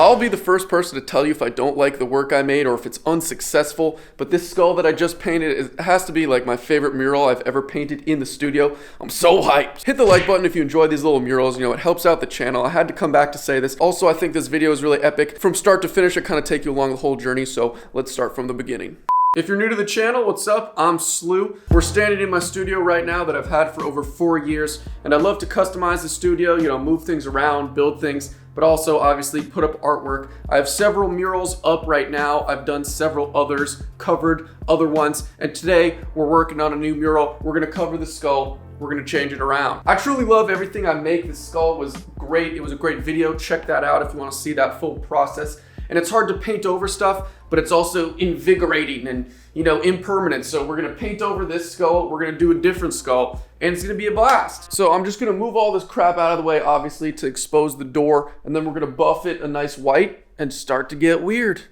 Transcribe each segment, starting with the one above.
I'll be the first person to tell you if I don't like the work I made or if it's unsuccessful, but this skull that I just painted has to be like my favorite mural I've ever painted in the studio. I'm so hyped. Hit the like button if you enjoy these little murals. You know, it helps out the channel. I had to come back to say this. Also, I think this video is really epic. From start to finish, I kind of take you along the whole journey, so let's start from the beginning. If you're new to the channel, what's up? I'm SLEW. We're standing in my studio right now that I've had for over 4 years, and I love to customize the studio, you know, move things around, build things, but also obviously put up artwork. I have several murals up right now. I've done several others, covered other ones, and today we're working on a new mural. We're gonna cover the skull. We're gonna change it around. I truly love everything I make. The skull was great. It was a great video. Check that out if you wanna see that full process. And it's hard to paint over stuff, but it's also invigorating and, you know, impermanent. So we're gonna paint over this skull, we're gonna do a different skull, and it's gonna be a blast. So I'm just gonna move all this crap out of the way, obviously, to expose the door, and then we're gonna buff it a nice white and start to get weird.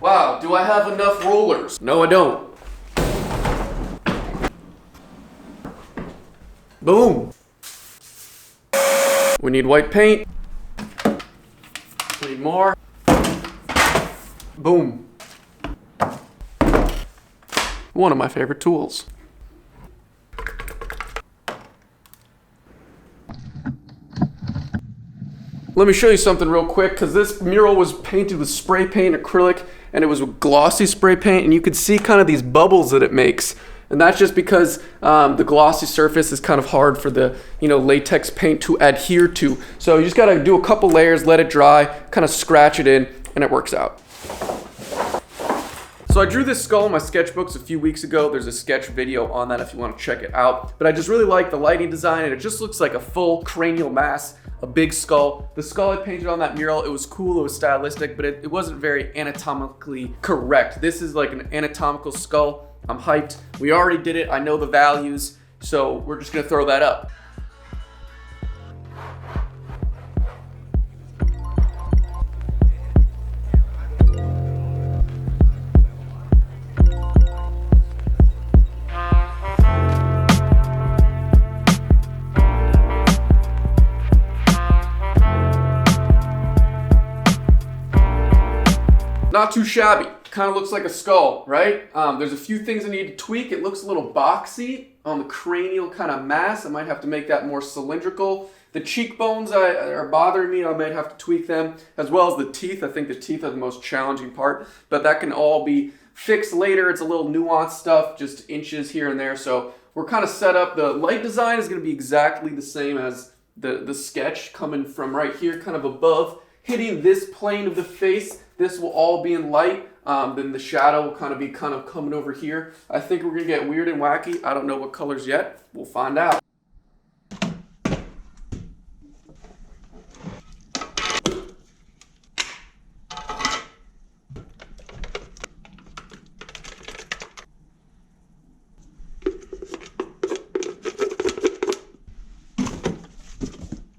Wow, do I have enough rollers? No, I don't. Boom. We need white paint. Need more. Boom. One of my favorite tools. Let me show you something real quick, because this mural was painted with spray paint acrylic, and it was with glossy spray paint, and you could see kind of these bubbles that it makes. And that's just because the glossy surface is kind of hard for the, you know, latex paint to adhere to. So you just gotta do a couple layers, let it dry, kind of scratch it in, and it works out. So I drew this skull in my sketchbooks a few weeks ago. There's a sketch video on that if you want to check it out. But I just really like the lighting design, and it just looks like a full cranial mass, a big skull. The skull I painted on that mural, it was cool, it was stylistic, but it wasn't very anatomically correct. This is like an anatomical skull. I'm hyped. We already did it. I know the values, so we're just gonna throw that up. Not too shabby. Kind of looks like a skull, right? There's a few things I need to tweak. It looks a little boxy on the cranial kind of mass. I might have to make that more cylindrical. The cheekbones are bothering me. I might have to tweak them, as well as the teeth. I think the teeth are the most challenging part, but that can all be fixed later. It's a little nuanced stuff, just inches here and there. So we're kind of set up. The light design is going to be exactly the same as the sketch, coming from right here, kind of above, hitting this plane of the face. This will all be in light. Then the shadow will kind of be coming over here. I think we're gonna get weird and wacky. I don't know what colors yet. We'll find out.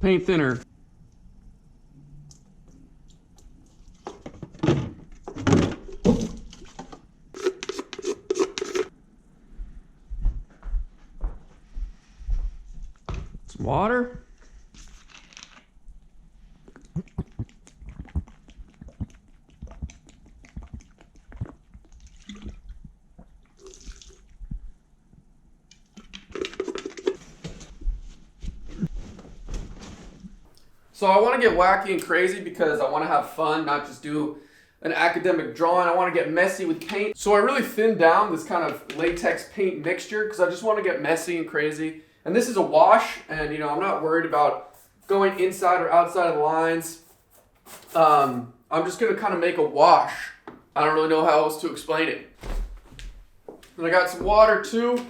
Paint thinner. Water. So I want to get wacky and crazy because I want to have fun, not just do an academic drawing. I want to get messy with paint. So I really thinned down this kind of latex paint mixture because I just want to get messy and crazy. And this is a wash, and you know, I'm not worried about going inside or outside of the lines. I'm just gonna kind of make a wash. I don't really know how else to explain it. And I got some water too.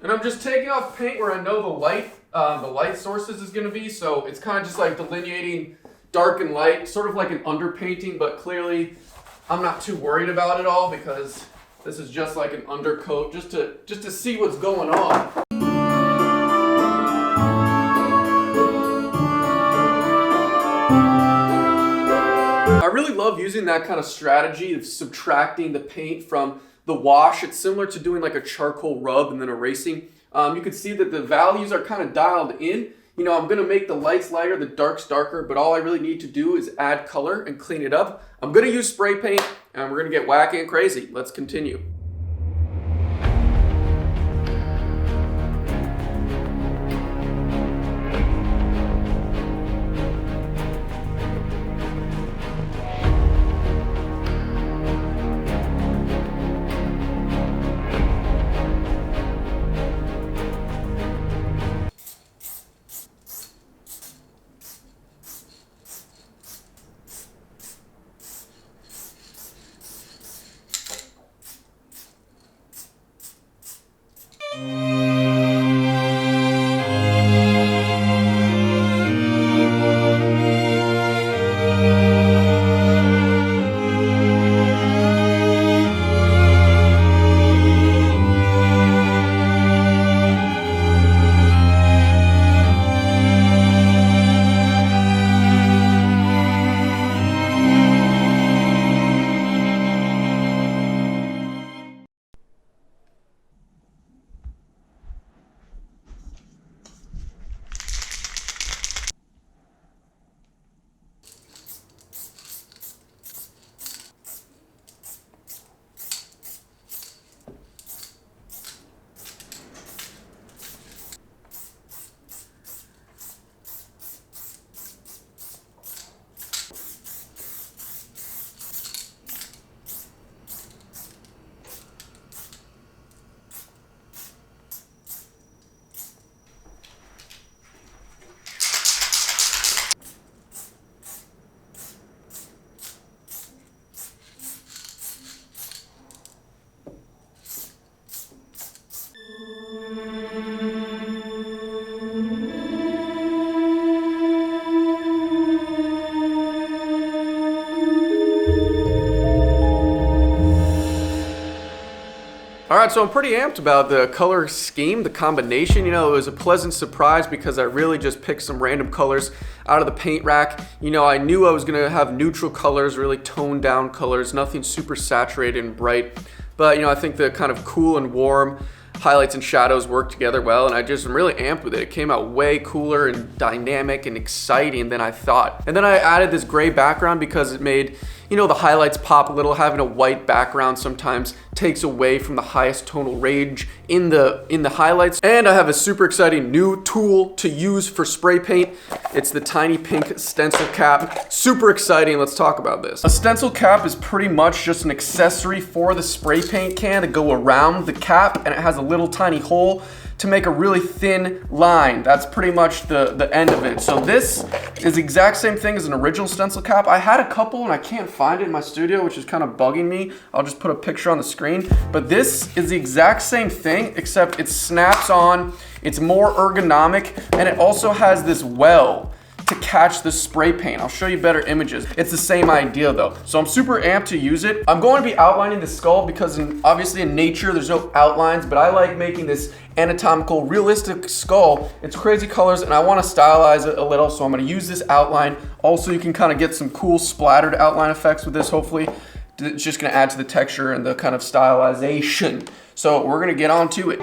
And I'm just taking off paint where I know the light sources is going to be, so it's kind of just like delineating dark and light, sort of like an underpainting, but clearly I'm not too worried about it all because this is just like an undercoat, just to see what's going on. really love using that kind of strategy of subtracting the paint from the wash. It's similar to doing like a charcoal rub and then erasing. You can see that the values are kind of dialed in. You know, I'm gonna make the lights lighter, the darks darker, but all I really need to do is add color and clean it up. I'm gonna use spray paint and we're gonna get wacky and crazy. Let's continue. Alright, so I'm pretty amped about the color scheme, the combination. You know, it was a pleasant surprise because I really just picked some random colors out of the paint rack. You know, I knew I was going to have neutral colors, really toned down colors, nothing super saturated and bright. But, you know, I think the kind of cool and warm highlights and shadows work together well, and I just am really amped with it. It came out way cooler and dynamic and exciting than I thought. And then I added this gray background because it made, you know, the highlights pop a little. Having a white background sometimes takes away from the highest tonal range in the highlights. And I have a super exciting new tool to use for spray paint. It's the tiny pink stencil cap. Super exciting. Let's talk about this. A stencil cap is pretty much just an accessory for the spray paint can to go around the cap, and it has a little tiny hole to make a really thin line. That's pretty much the end of it. So this is the exact same thing as an original stencil cap. I had a couple and I can't find it in my studio, which is kind of bugging me. I'll just put a picture on the screen. But this is the exact same thing, except it snaps on, it's more ergonomic, and it also has this well to catch the spray paint. I'll show you better images. It's the same idea though. So I'm super amped to use it. I'm going to be outlining the skull because obviously in nature there's no outlines, but I like making this anatomical, realistic skull. It's crazy colors and I want to stylize it a little, so I'm going to use this outline. Also, you can kind of get some cool splattered outline effects with this, hopefully. It's just going to add to the texture and the kind of stylization. So we're going to get on to it.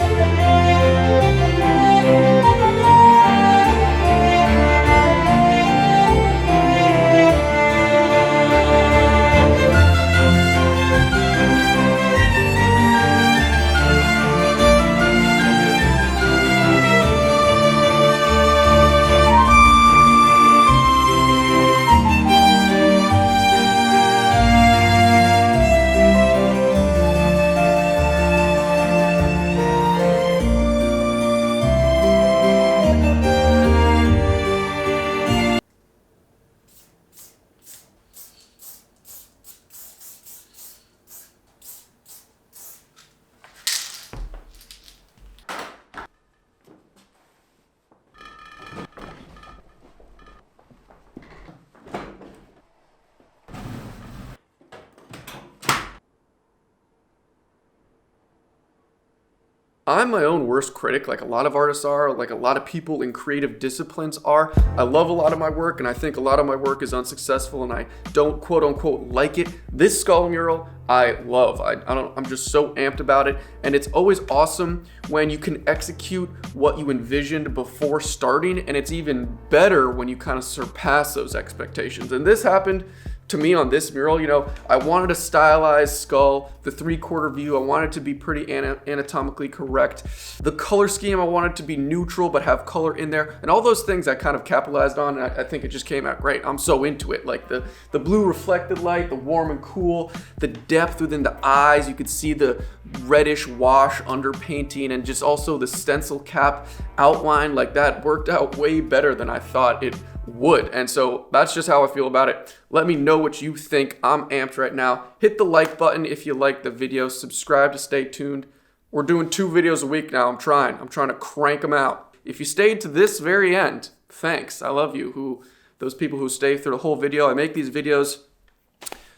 I'm my own worst critic, like a lot of artists are, like a lot of people in creative disciplines are. I love a lot of my work, and I think a lot of my work is unsuccessful, and I don't quote unquote like it. This skull mural, I love. I'm just so amped about it, and it's always awesome when you can execute what you envisioned before starting, and it's even better when you kind of surpass those expectations. And this happened to me on this mural. You know, I wanted a stylized skull, the 3/4 view. I wanted to be pretty anatomically correct. The color scheme, I wanted to be neutral but have color in there, and all those things I kind of capitalized on, and I think it just came out great. I'm so into it. Like the blue reflected light, the warm and cool, the depth within the eyes. You could see the reddish wash under painting, and just also the stencil cap outline. Like that worked out way better than I thought it would. And so that's just how I feel about it. Let me know what you think. I'm amped right now. Hit the like button if you like the video. Subscribe to stay tuned. We're doing 2 videos a week now. I'm trying to crank them out. If you stayed to this very end, thanks. I love you. Those people who stay through the whole video. I make these videos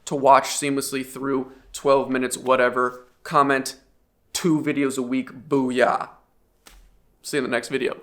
to watch seamlessly through 12 minutes, whatever. Comment 2 videos a week. Booyah. See you in the next video.